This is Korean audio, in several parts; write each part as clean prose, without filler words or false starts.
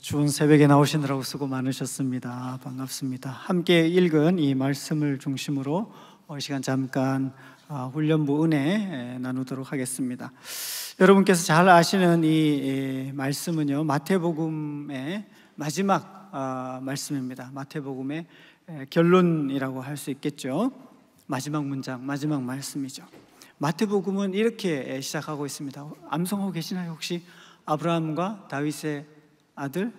좋은 새벽에 나오시느라고 수고 많으셨습니다. 반갑습니다. 함께 읽은 이 말씀을 중심으로 시간 잠깐 훈련부 은혜 나누도록 하겠습니다. 여러분께서 잘 아시는 이 말씀은요, 마태복음의 마지막 말씀입니다. 마태복음의 결론이라고 할 수 있겠죠. 마지막 문장, 마지막 말씀이죠. 마태복음은 이렇게 시작하고 있습니다. 암송하고 계시나요 혹시? 아브라함과 다윗의 아들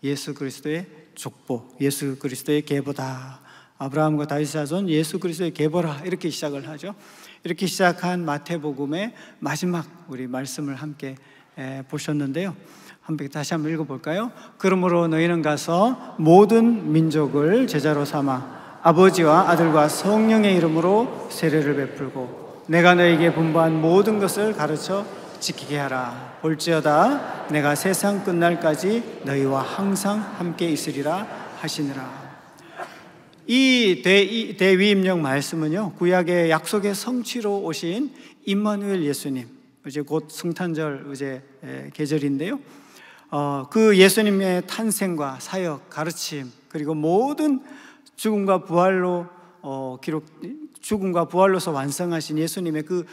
예수 그리스도의 족보, 예수 그리스도의 계보다. 아브라함과 다윗의 자손 예수 그리스도의 계보라, 이렇게 시작을 하죠. 이렇게 시작한 마태복음의 마지막 우리 말씀을 함께 보셨는데요. 함께 다시 한번 읽어볼까요? 그러므로 너희는 가서 모든 민족을 제자로 삼아 아버지와 아들과 성령의 이름으로 세례를 베풀고 내가 너희에게 분부한 모든 것을 가르쳐 지키게 하라. 볼지어다 내가 세상 끝날까지 너희와 항상 함께 있으리라 하시니라. 이 대위임령 말씀은요, 구약의 약속의 성취로 오신 임마누엘 예수님, 이제 곧 성탄절 이제 계절인데요. 그 예수님의 탄생과 사역, 가르침, 그리고 모든 죽음과 부활로서 완성하신 예수님의 그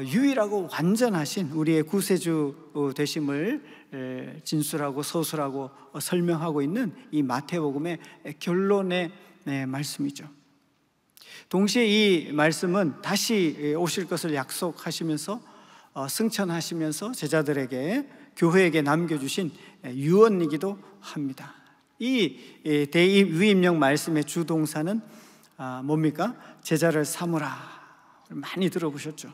유일하고 완전하신 우리의 구세주 되심을 진술하고 서술하고 설명하고 있는 이 마태복음의 결론의 말씀이죠. 동시에 이 말씀은 다시 오실 것을 약속하시면서 승천하시면서 제자들에게, 교회에게 남겨주신 유언이기도 합니다. 이 대위임령 말씀의 주동사는 뭡니까? 제자를 삼으라. 많이 들어보셨죠?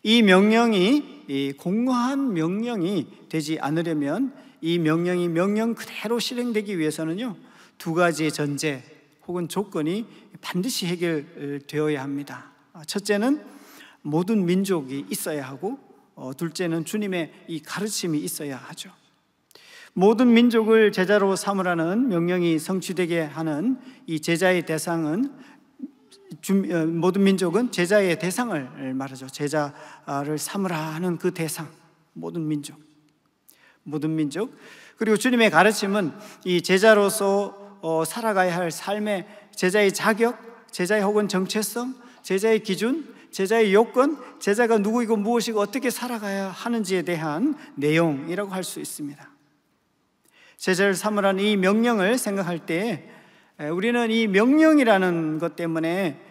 이 명령이 공허한 명령이 되지 않으려면, 이 명령이 명령 그대로 실행되기 위해서는요, 두 가지의 전제 혹은 조건이 반드시 해결되어야 합니다. 첫째는 모든 민족이 있어야 하고, 둘째는 주님의 이 가르침이 있어야 하죠. 모든 민족을 제자로 삼으라는 명령이 성취되게 하는 이 제자의 대상은, 모든 민족은 제자의 대상을 말하죠. 제자를 삼으라 하는 그 대상, 모든 민족. 그리고 주님의 가르침은 이 제자로서 살아가야 할 삶의, 제자의 자격, 제자의 혹은 정체성, 제자의 기준, 제자의 요건, 제자가 누구이고 무엇이고 어떻게 살아가야 하는지에 대한 내용이라고 할 수 있습니다. 제자를 삼으라는 이 명령을 생각할 때 우리는 이 명령이라는 것 때문에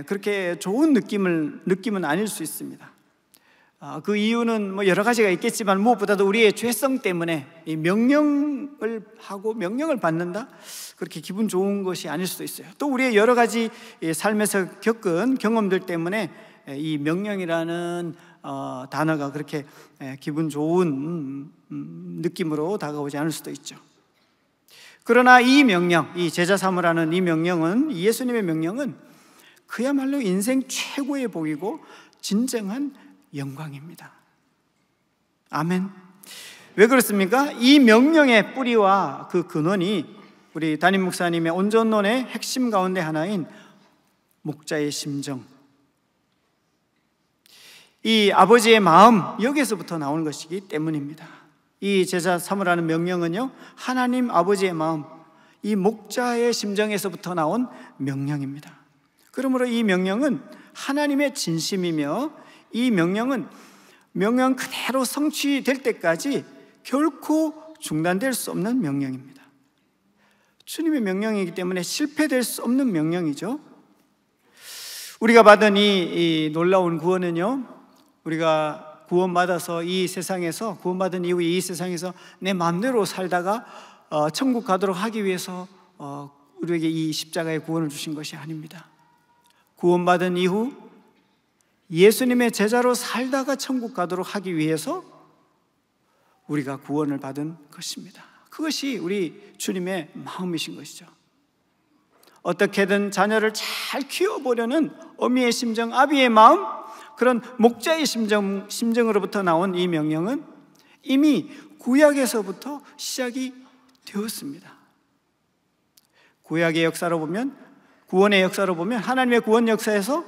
그렇게 좋은 느낌은 아닐 수 있습니다. 그 이유는 뭐 여러 가지가 있겠지만 무엇보다도 우리의 죄성 때문에 이 명령을 하고 명령을 받는다, 그렇게 기분 좋은 것이 아닐 수도 있어요. 또 우리의 여러 가지 삶에서 겪은 경험들 때문에 이 명령이라는 단어가 그렇게 기분 좋은 느낌으로 다가오지 않을 수도 있죠. 그러나 이 명령, 이 제자 삼으라는 이 명령은, 예수님의 명령은 그야말로 인생 최고의 복이고 진정한 영광입니다. 아멘. 왜 그렇습니까? 이 명령의 뿌리와 그 근원이 우리 담임 목사님의 온전론의 핵심 가운데 하나인 목자의 심정, 이 아버지의 마음, 여기에서부터 나오는 것이기 때문입니다. 이 제자 삼으라는 명령은요, 하나님 아버지의 마음, 이 목자의 심정에서부터 나온 명령입니다. 그러므로 이 명령은 하나님의 진심이며, 이 명령은 명령 그대로 성취될 때까지 결코 중단될 수 없는 명령입니다. 주님의 명령이기 때문에 실패될 수 없는 명령이죠. 우리가 받은 이 놀라운 구원은요, 우리가 구원받아서 이 세상에서, 구원받은 이후에 이 세상에서 내 마음대로 살다가 천국 가도록 하기 위해서 우리에게 이 십자가의 구원을 주신 것이 아닙니다. 구원받은 이후 예수님의 제자로 살다가 천국 가도록 하기 위해서 우리가 구원을 받은 것입니다. 그것이 우리 주님의 마음이신 것이죠. 어떻게든 자녀를 잘 키워보려는 어미의 심정, 아비의 마음, 그런 목자의 심정으로부터 나온 이 명령은 이미 구약에서부터 시작이 되었습니다. 구약의 역사로 보면, 구원의 역사로 보면 하나님의 구원 역사에서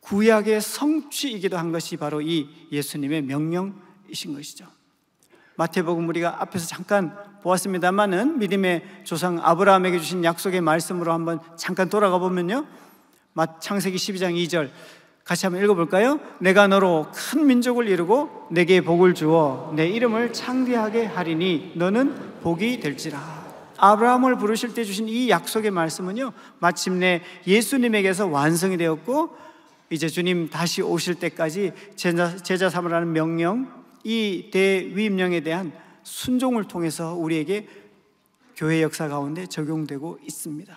구약의 성취이기도 한 것이 바로 이 예수님의 명령이신 것이죠. 마태복음 우리가 앞에서 잠깐 보았습니다만은 믿음의 조상 아브라함에게 주신 약속의 말씀으로 한번 잠깐 돌아가 보면요, 창세기 12장 2절 같이 한번 읽어볼까요? 내가 너로 큰 민족을 이루고 내게 복을 주어 내 이름을 창대하게 하리니 너는 복이 될지라. 아브라함을 부르실 때 주신 이 약속의 말씀은요, 마침내 예수님에게서 완성이 되었고 이제 주님 다시 오실 때까지 제자 삼으라는 명령, 이 대위임령에 대한 순종을 통해서 우리에게 교회 역사 가운데 적용되고 있습니다.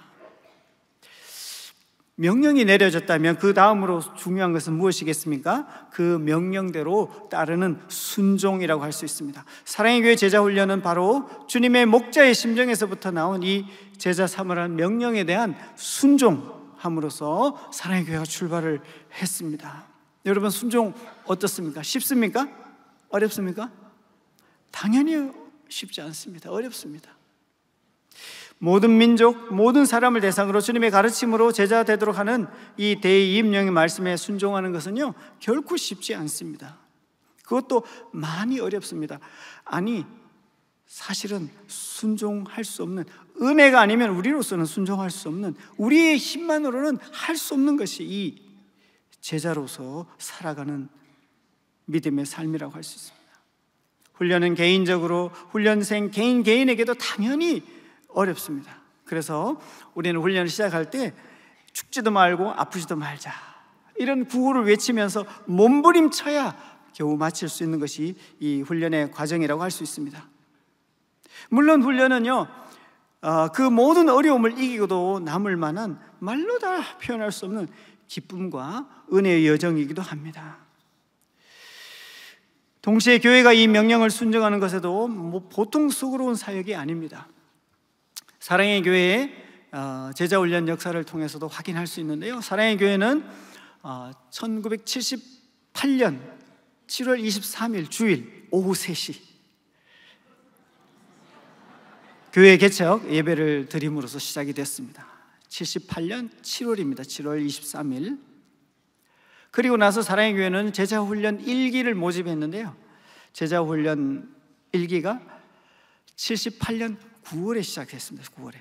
명령이 내려졌다면 그 다음으로 중요한 것은 무엇이겠습니까? 그 명령대로 따르는 순종이라고 할 수 있습니다. 사랑의 교회 제자훈련은 바로 주님의 목자의 심정에서부터 나온 이 제자 삼으라는 명령에 대한 순종함으로써 사랑의 교회가 출발을 했습니다. 여러분, 순종 어떻습니까? 쉽습니까? 어렵습니까? 당연히 쉽지 않습니다. 어렵습니다. 모든 민족, 모든 사람을 대상으로 주님의 가르침으로 제자 되도록 하는 이 대위임령의 말씀에 순종하는 것은요, 결코 쉽지 않습니다. 그것도 많이 어렵습니다. 아니, 사실은 순종할 수 없는, 은혜가 아니면 우리로서는 순종할 수 없는, 우리의 힘만으로는 할 수 없는 것이 이 제자로서 살아가는 믿음의 삶이라고 할 수 있습니다. 훈련은 개인적으로, 훈련생 개인에게도 당연히 어렵습니다. 그래서 우리는 훈련을 시작할 때 죽지도 말고 아프지도 말자, 이런 구호를 외치면서 몸부림쳐야 겨우 마칠 수 있는 것이 이 훈련의 과정이라고 할 수 있습니다. 물론 훈련은요, 그 모든 어려움을 이기고도 남을 만한 말로 다 표현할 수 없는 기쁨과 은혜의 여정이기도 합니다. 동시에 교회가 이 명령을 순종하는 것에도 보통 수고로운 사역이 아닙니다. 사랑의 교회의 제자훈련 역사를 통해서도 확인할 수 있는데요, 사랑의 교회는 1978년 7월 23일 주일 오후 3시 교회 개척 예배를 드림으로써 시작이 됐습니다. 78년 7월입니다. 7월 23일. 그리고 나서 사랑의 교회는 제자훈련 1기를 모집했는데요, 제자훈련 1기가 78년 9월에 시작했습니다. 9월에.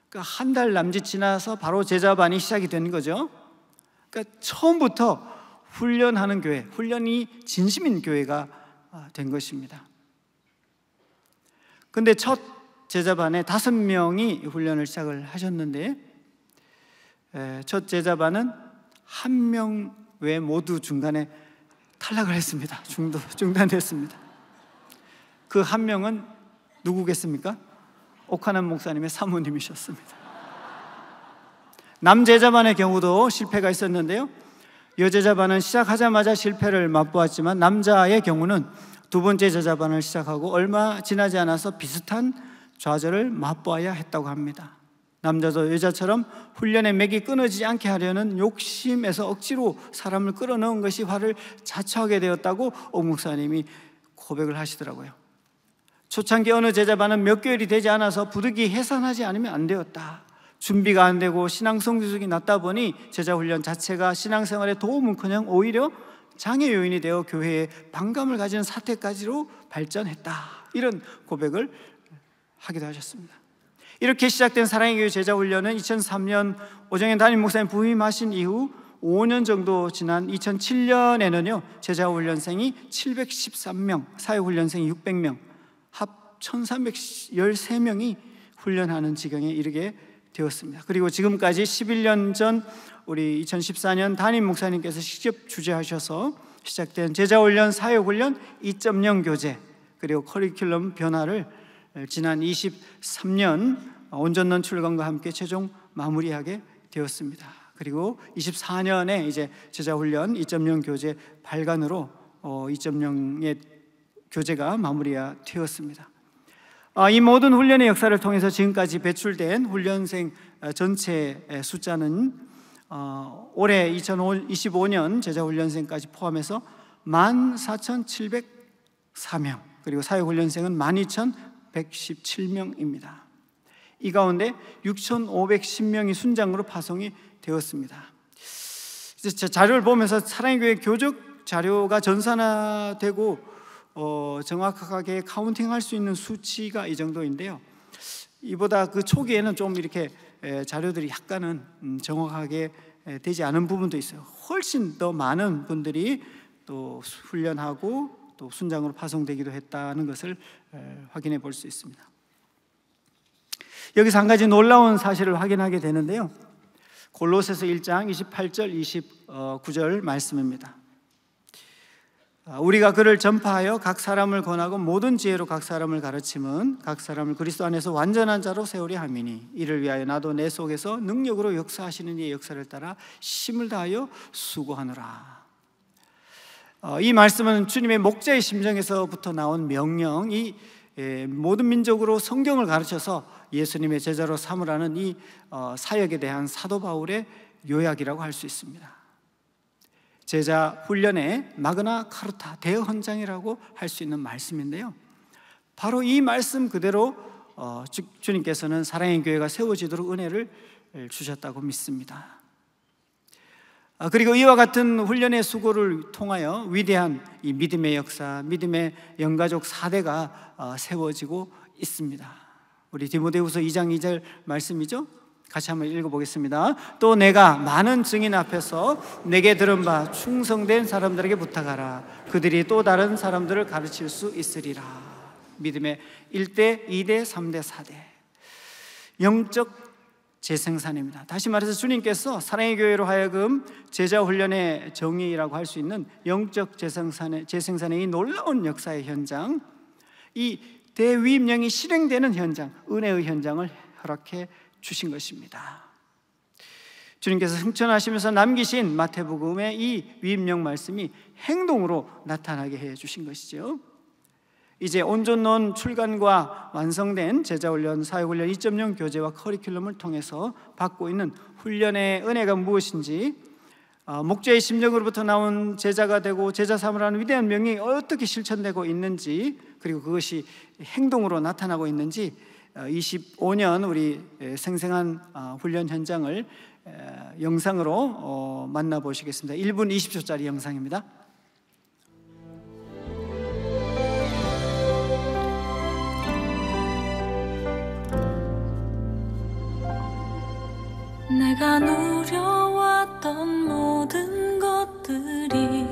그러니까 한 달 남짓 지나서 바로 제자반이 시작이 된 거죠. 그러니까 처음부터 훈련하는 교회, 훈련이 진심인 교회가 된 것입니다. 그런데 첫 제자반에 5명이 훈련을 시작을 하셨는데, 첫 제자반은 1명 외 모두 중간에 탈락을 했습니다. 중단됐습니다. 그 1명은 누구겠습니까? 옥하남 목사님의 사모님이셨습니다. 남제자반의 경우도 실패가 있었는데요, 여제자반은 시작하자마자 실패를 맛보았지만 남자의 경우는 두 번째 제자반을 시작하고 얼마 지나지 않아서 비슷한 좌절을 맛보아야 했다고 합니다. 남자도 여자처럼 훈련의 맥이 끊어지지 않게 하려는 욕심에서 억지로 사람을 끌어넣은 것이 화를 자초하게 되었다고 옥 목사님이 고백을 하시더라고요. 초창기 어느 제자반은 몇 개월이 되지 않아서 부득이 해산하지 않으면 안 되었다. 준비가 안 되고 신앙 성숙이 낮다 보니 제자훈련 자체가 신앙생활에 도움은커녕 오히려 장애 요인이 되어 교회에 반감을 가지는 사태까지로 발전했다. 이런 고백을 하기도 하셨습니다. 이렇게 시작된 사랑의 교회 제자훈련은 2003년 오정현 담임 목사님 부임하신 이후 5년 정도 지난 2007년에는요 제자훈련생이 713명, 사회훈련생이 600명, 합 1313명이 훈련하는 지경에 이르게 되었습니다. 그리고 지금까지 11년 전 우리 2014년 담임 목사님께서 직접 주재하셔서 시작된 제자훈련, 사회훈련 2.0 교재, 그리고 커리큘럼 변화를 지난 23년 온전론 출간과 함께 최종 마무리하게 되었습니다. 그리고 24년에 이제 제자훈련 2.0 교재 발간으로 2.0의 교재가 마무리가 되었습니다. 이 모든 훈련의 역사를 통해서 지금까지 배출된 훈련생 전체 숫자는 올해 2025년 제자훈련생까지 포함해서 14,704명, 그리고 사회훈련생은 12,117명입니다. 이 가운데 6,510명이 순장으로 파송이 되었습니다. 자료를 보면서 사랑의 교회 교적 자료가 전산화되고 정확하게 카운팅할 수 있는 수치가 이 정도인데요. 이보다 그 초기에는 좀 이렇게 자료들이 약간은 정확하게 되지 않은 부분도 있어요. 훨씬 더 많은 분들이 또 훈련하고 또 순장으로 파송되기도 했다는 것을 확인해 볼 수 있습니다. 여기서 한 가지 놀라운 사실을 확인하게 되는데요. 골로새서 1장 28절 29절 말씀입니다. 우리가 그를 전파하여 각 사람을 권하고 모든 지혜로 각 사람을 가르침은 각 사람을 그리스도 안에서 완전한 자로 세우려 함이니 이를 위하여 나도 내 속에서 능력으로 역사하시는 이의 역사를 따라 힘을 다하여 수고하노라. 이 말씀은 주님의 목자의 심정에서부터 나온 명령이 모든 민족으로 성경을 가르쳐서 예수님의 제자로 삼으라는 이 사역에 대한 사도 바울의 요약이라고 할 수 있습니다. 제자 훈련의 마그나 카르타 대헌장이라고 할 수 있는 말씀인데요, 바로 이 말씀 그대로 주님께서는 사랑의 교회가 세워지도록 은혜를 주셨다고 믿습니다. 그리고 이와 같은 훈련의 수고를 통하여 위대한 이 믿음의 역사, 믿음의 영가족 4대가 세워지고 있습니다. 우리 디모데후서 2장 2절 말씀이죠. 같이 한번 읽어보겠습니다. 또 내가 많은 증인 앞에서 내게 들은 바 충성된 사람들에게 부탁하라. 그들이 또 다른 사람들을 가르칠 수 있으리라. 믿음의 1대, 2대, 3대, 4대 영적 재생산입니다. 다시 말해서 주님께서 사랑의 교회로 하여금 제자 훈련의 정의라고 할 수 있는 영적 재생산의 이 놀라운 역사의 현장, 이 대위임령이 실행되는 현장, 은혜의 현장을 허락해 주신 것입니다. 주님께서 승천하시면서 남기신 마태복음의 이 위임령 말씀이 행동으로 나타나게 해 주신 것이죠. 이제 온전론 출간과 완성된 제자훈련, 사역훈련 2.0 교재와 커리큘럼을 통해서 받고 있는 훈련의 은혜가 무엇인지, 목자의 심정으로부터 나온 제자가 되고 제자 삼으라는 위대한 명령이 어떻게 실천되고 있는지, 그리고 그것이 행동으로 나타나고 있는지 25년 우리 생생한 훈련 현장을 영상으로 만나보시겠습니다. 1분 20초짜리 영상입니다. 내가 누려왔던 모든 것들이,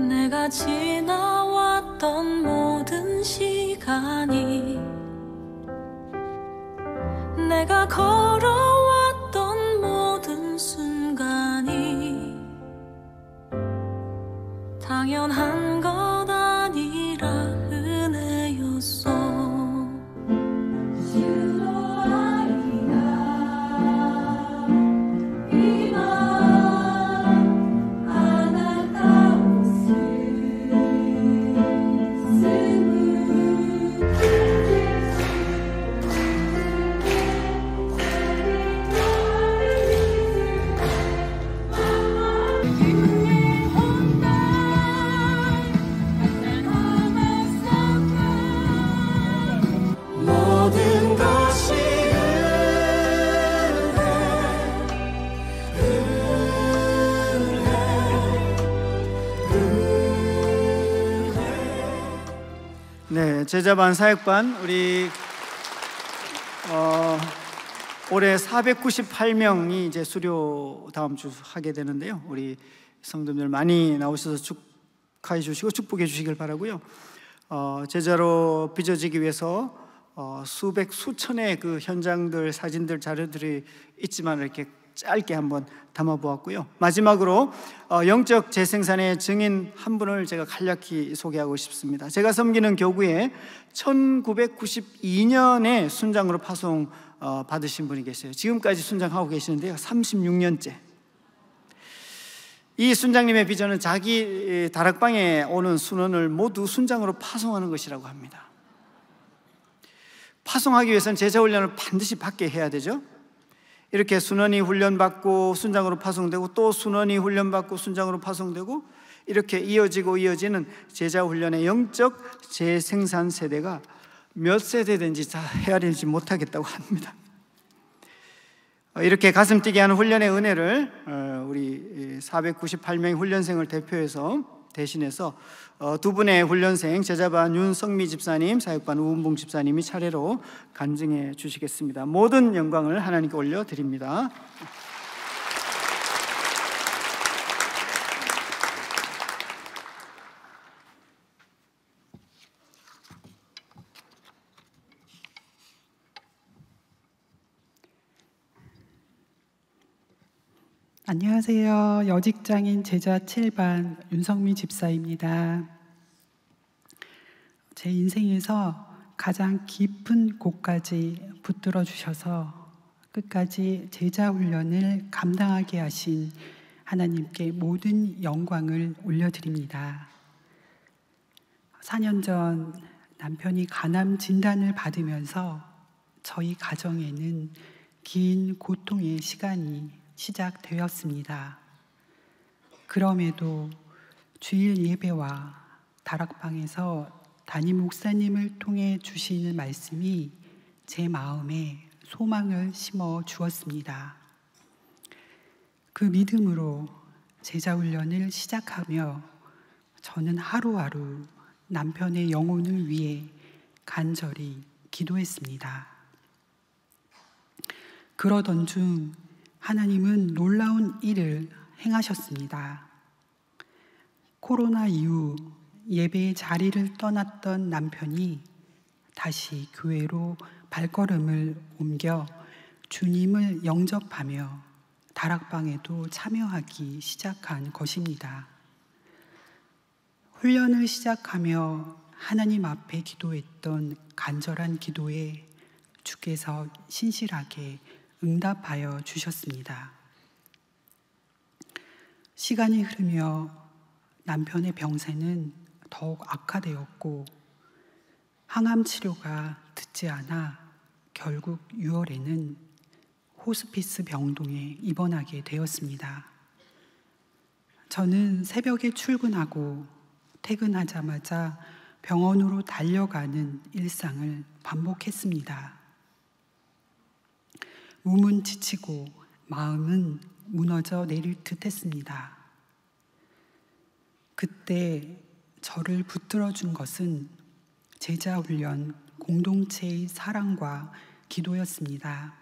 내가 지나왔던 모든 시간이, 내가 걸어왔던 모든 순간이 당연한 것 아니라 은혜였어. 네, 제자반 사역반 우리 올해 498명이 이제 수료 다음 주 하게 되는데요. 우리 성도님들 많이 나오셔서 축하해 주시고 축복해 주시길 바라고요. 제자로 빚어지기 위해서 수백 수천의 그 현장들, 사진들, 자료들이 있지만 이렇게 짧게 한번 담아 보았고요. 마지막으로 영적 재생산의 증인 한 분을 제가 간략히 소개하고 싶습니다. 제가 섬기는 교구에 1992년에 순장으로 파송 받으신 분이 계세요. 지금까지 순장하고 계시는데요, 36년째. 이 순장님의 비전은 자기 다락방에 오는 순원을 모두 순장으로 파송하는 것이라고 합니다. 파송하기 위해서는 제자훈련을 반드시 받게 해야 되죠. 이렇게 순원이 훈련받고 순장으로 파송되고 또 순원이 훈련받고 순장으로 파송되고 이렇게 이어지는 제자훈련의 영적 재생산 세대가 몇 세대든지 다 헤아리지 못하겠다고 합니다. 이렇게 가슴 뛰게 하는 훈련의 은혜를 우리 498명의 훈련생을 대표해서 대신해서 두 분의 훈련생 제자반 윤성미 집사님, 사역반 우은봉 집사님이 차례로 간증해 주시겠습니다. 모든 영광을 하나님께 올려드립니다. 안녕하세요. 여직장인 제자 7반 윤성미 집사입니다. 제 인생에서 가장 깊은 곳까지 붙들어 주셔서 끝까지 제자 훈련을 감당하게 하신 하나님께 모든 영광을 올려드립니다. 4년 전 남편이 간암 진단을 받으면서 저희 가정에는 긴 고통의 시간이 시작되었습니다. 그럼에도 주일 예배와 다락방에서 담임 목사님을 통해 주시는 말씀이 제 마음에 소망을 심어 주었습니다. 그 믿음으로 제자 훈련을 시작하며 저는 하루하루 남편의 영혼을 위해 간절히 기도했습니다. 그러던 중 하나님은 놀라운 일을 행하셨습니다. 코로나 이후 예배의 자리를 떠났던 남편이 다시 교회로 발걸음을 옮겨 주님을 영접하며 다락방에도 참여하기 시작한 것입니다. 훈련을 시작하며 하나님 앞에 기도했던 간절한 기도에 주께서 신실하게 응답하여 주셨습니다. 시간이 흐르며 남편의 병세는 더욱 악화되었고 항암 치료가 듣지 않아 결국 6월에는 호스피스 병동에 입원하게 되었습니다. 저는 새벽에 출근하고 퇴근하자마자 병원으로 달려가는 일상을 반복했습니다. 몸은 지치고 마음은 무너져 내릴 듯 했습니다. 그때 저를 붙들어준 것은 제자훈련 공동체의 사랑과 기도였습니다.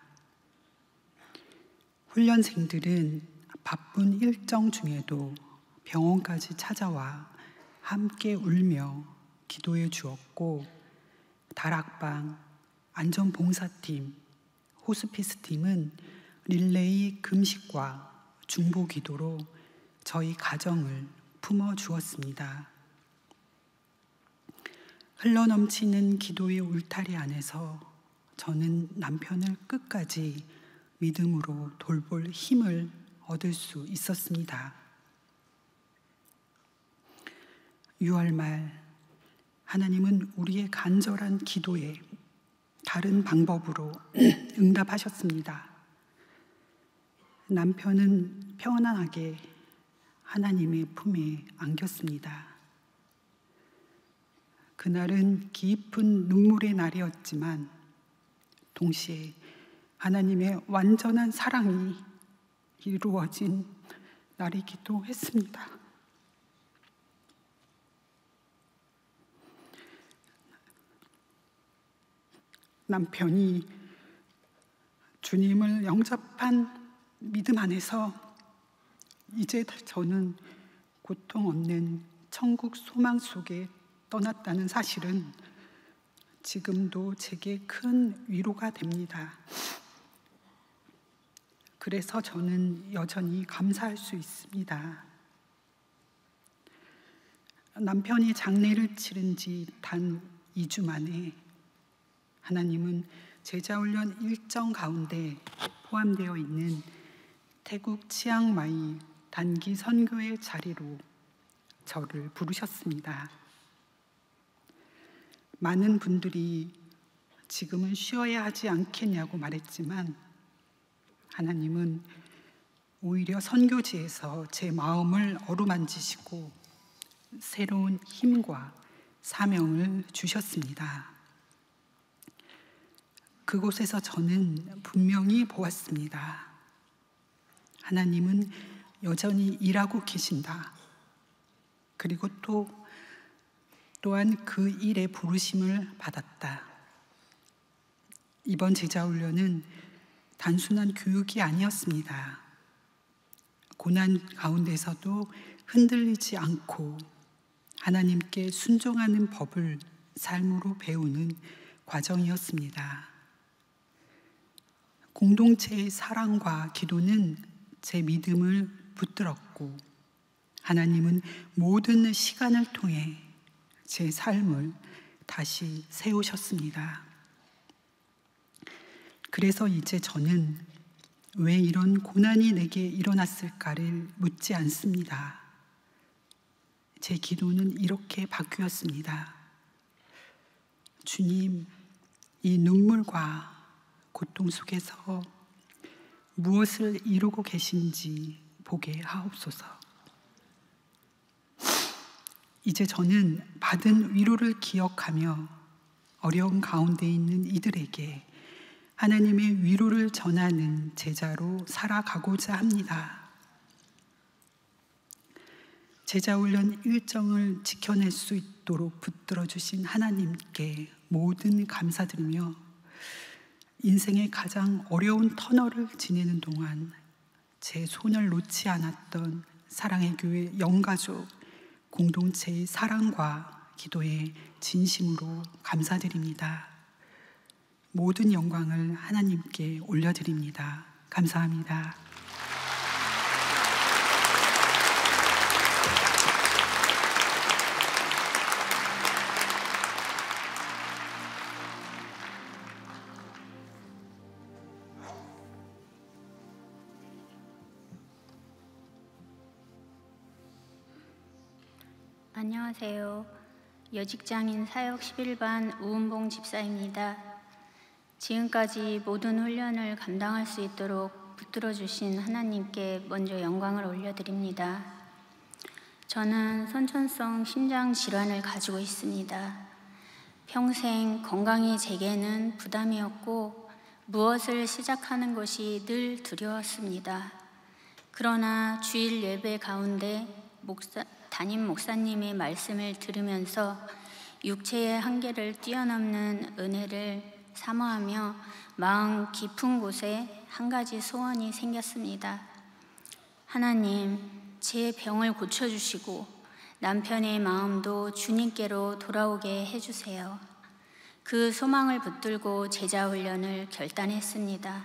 훈련생들은 바쁜 일정 중에도 병원까지 찾아와 함께 울며 기도해 주었고, 다락방, 안전봉사팀, 호스피스 팀은 릴레이 금식과 중보 기도로 저희 가정을 품어 주었습니다. 흘러넘치는 기도의 울타리 안에서 저는 남편을 끝까지 믿음으로 돌볼 힘을 얻을 수 있었습니다. 6월 말 하나님은 우리의 간절한 기도에 다른 방법으로 응답하셨습니다. 남편은 편안하게 하나님의 품에 안겼습니다. 그날은 깊은 눈물의 날이었지만 동시에 하나님의 완전한 사랑이 이루어진 날이기도 했습니다. 남편이 주님을 영접한 믿음 안에서 이제 저는 고통 없는 천국 소망 속에 떠났다는 사실은 지금도 제게 큰 위로가 됩니다. 그래서 저는 여전히 감사할 수 있습니다. 남편이 장례를 치른 지 단 2주 만에 하나님은 제자훈련 일정 가운데 포함되어 있는 태국 치앙마이 단기 선교의 자리로 저를 부르셨습니다. 많은 분들이 지금은 쉬어야 하지 않겠냐고 말했지만 하나님은 오히려 선교지에서 제 마음을 어루만지시고 새로운 힘과 사명을 주셨습니다. 그곳에서 저는 분명히 보았습니다. 하나님은 여전히 일하고 계신다. 그리고 또한 그 일에 부르심을 받았다. 이번 제자훈련은 단순한 교육이 아니었습니다. 고난 가운데서도 흔들리지 않고 하나님께 순종하는 법을 삶으로 배우는 과정이었습니다. 공동체의 사랑과 기도는 제 믿음을 붙들었고, 하나님은 모든 시간을 통해 제 삶을 다시 세우셨습니다. 그래서 이제 저는 왜 이런 고난이 내게 일어났을까를 묻지 않습니다. 제 기도는 이렇게 바뀌었습니다. 주님, 이 눈물과 고통 속에서 무엇을 이루고 계신지 보게 하옵소서. 이제 저는 받은 위로를 기억하며 어려운 가운데 있는 이들에게 하나님의 위로를 전하는 제자로 살아가고자 합니다. 제자훈련 일정을 지켜낼 수 있도록 붙들어 주신 하나님께 모든 감사드리며, 인생의 가장 어려운 터널을 지내는 동안 제 손을 놓지 않았던 사랑의 교회 영가족 공동체의 사랑과 기도에 진심으로 감사드립니다. 모든 영광을 하나님께 올려드립니다. 감사합니다. 안녕하세요. 여직장인 사역 11반 우은봉 집사입니다. 지금까지 모든 훈련을 감당할 수 있도록 붙들어 주신 하나님께 먼저 영광을 올려드립니다. 저는 선천성 심장 질환을 가지고 있습니다. 평생 건강이 제게는 부담이었고 무엇을 시작하는 것이 늘 두려웠습니다. 그러나 주일 예배 가운데 담임 목사님의 말씀을 들으면서 육체의 한계를 뛰어넘는 은혜를 사모하며 마음 깊은 곳에 한 가지 소원이 생겼습니다. 하나님, 제 병을 고쳐주시고 남편의 마음도 주님께로 돌아오게 해주세요. 그 소망을 붙들고 제자훈련을 결단했습니다.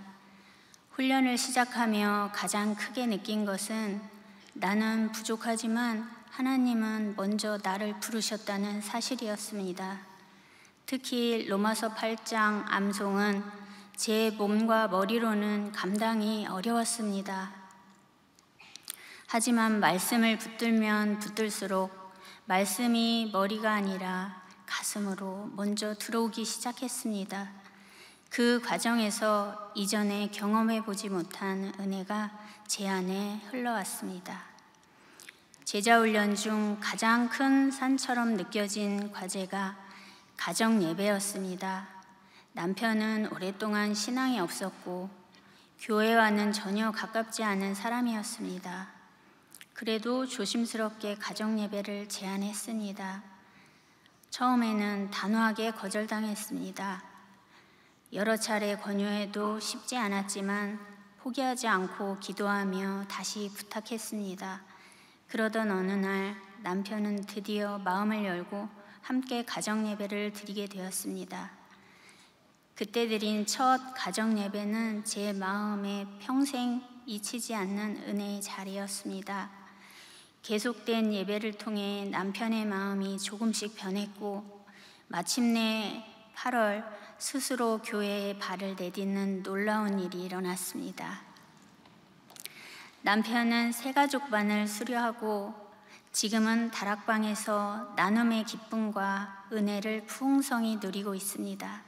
훈련을 시작하며 가장 크게 느낀 것은 나는 부족하지만 하나님은 먼저 나를 부르셨다는 사실이었습니다. 특히 로마서 8장 암송은 제 몸과 머리로는 감당이 어려웠습니다. 하지만 말씀을 붙들면 붙들수록 말씀이 머리가 아니라 가슴으로 먼저 들어오기 시작했습니다. 그 과정에서 이전에 경험해보지 못한 은혜가 제 안에 흘러왔습니다. 제자훈련 중 가장 큰 산처럼 느껴진 과제가 가정 예배였습니다. 남편은 오랫동안 신앙이 없었고 교회와는 전혀 가깝지 않은 사람이었습니다. 그래도 조심스럽게 가정 예배를 제안했습니다. 처음에는 단호하게 거절당했습니다. 여러 차례 권유해도 쉽지 않았지만 포기하지 않고 기도하며 다시 부탁했습니다. 그러던 어느 날 남편은 드디어 마음을 열고 함께 가정 예배를 드리게 되었습니다. 그때 드린 첫 가정 예배는 제 마음에 평생 잊히지 않는 은혜의 자리였습니다. 계속된 예배를 통해 남편의 마음이 조금씩 변했고 마침내 8월 스스로 교회에 발을 내딛는 놀라운 일이 일어났습니다. 남편은 새가족반을 수료하고 지금은 다락방에서 나눔의 기쁨과 은혜를 풍성히 누리고 있습니다.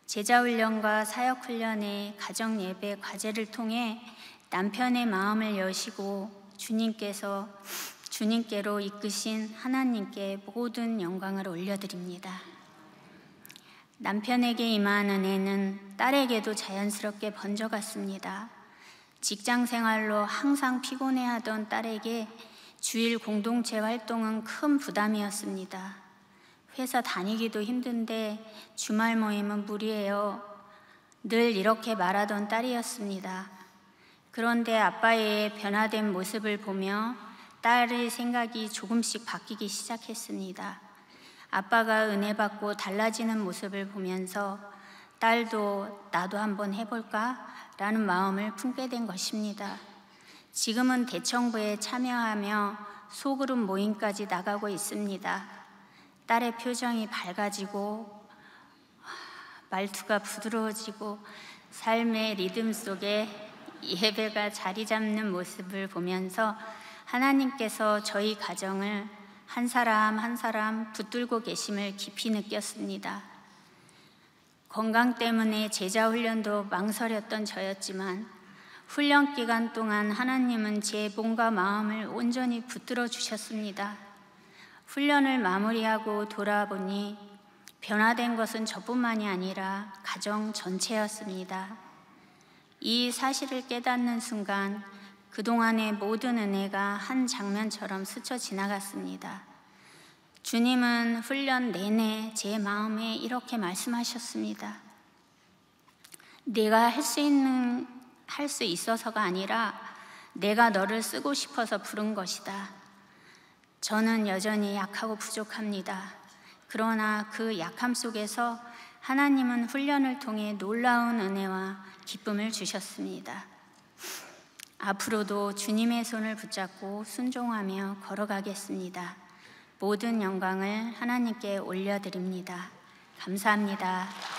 제자훈련과 사역훈련의 가정예배 과제를 통해 남편의 마음을 여시고 주님께로 이끄신 하나님께 모든 영광을 올려드립니다. 남편에게 임한 은혜는 딸에게도 자연스럽게 번져갔습니다. 직장 생활로 항상 피곤해하던 딸에게 주일 공동체 활동은 큰 부담이었습니다. 회사 다니기도 힘든데 주말 모임은 무리예요. 늘 이렇게 말하던 딸이었습니다. 그런데 아빠의 변화된 모습을 보며 딸의 생각이 조금씩 바뀌기 시작했습니다. 아빠가 은혜 받고 달라지는 모습을 보면서 딸도 나도 한번 해볼까? 라는 마음을 품게 된 것입니다. 지금은 대청부에 참여하며 소그룹 모임까지 나가고 있습니다. 딸의 표정이 밝아지고 말투가 부드러워지고 삶의 리듬 속에 예배가 자리 잡는 모습을 보면서 하나님께서 저희 가정을 한 사람 한 사람 붙들고 계심을 깊이 느꼈습니다. 건강 때문에 제자 훈련도 망설였던 저였지만 훈련 기간 동안 하나님은 제 몸과 마음을 온전히 붙들어 주셨습니다. 훈련을 마무리하고 돌아보니 변화된 것은 저뿐만이 아니라 가정 전체였습니다. 이 사실을 깨닫는 순간 그동안의 모든 은혜가 한 장면처럼 스쳐 지나갔습니다. 주님은 훈련 내내 제 마음에 이렇게 말씀하셨습니다. 네가 할 수 있어서가 아니라 내가 너를 쓰고 싶어서 부른 것이다. 저는 여전히 약하고 부족합니다. 그러나 그 약함 속에서 하나님은 훈련을 통해 놀라운 은혜와 기쁨을 주셨습니다. 앞으로도 주님의 손을 붙잡고 순종하며 걸어가겠습니다. 모든 영광을 하나님께 올려드립니다. 감사합니다.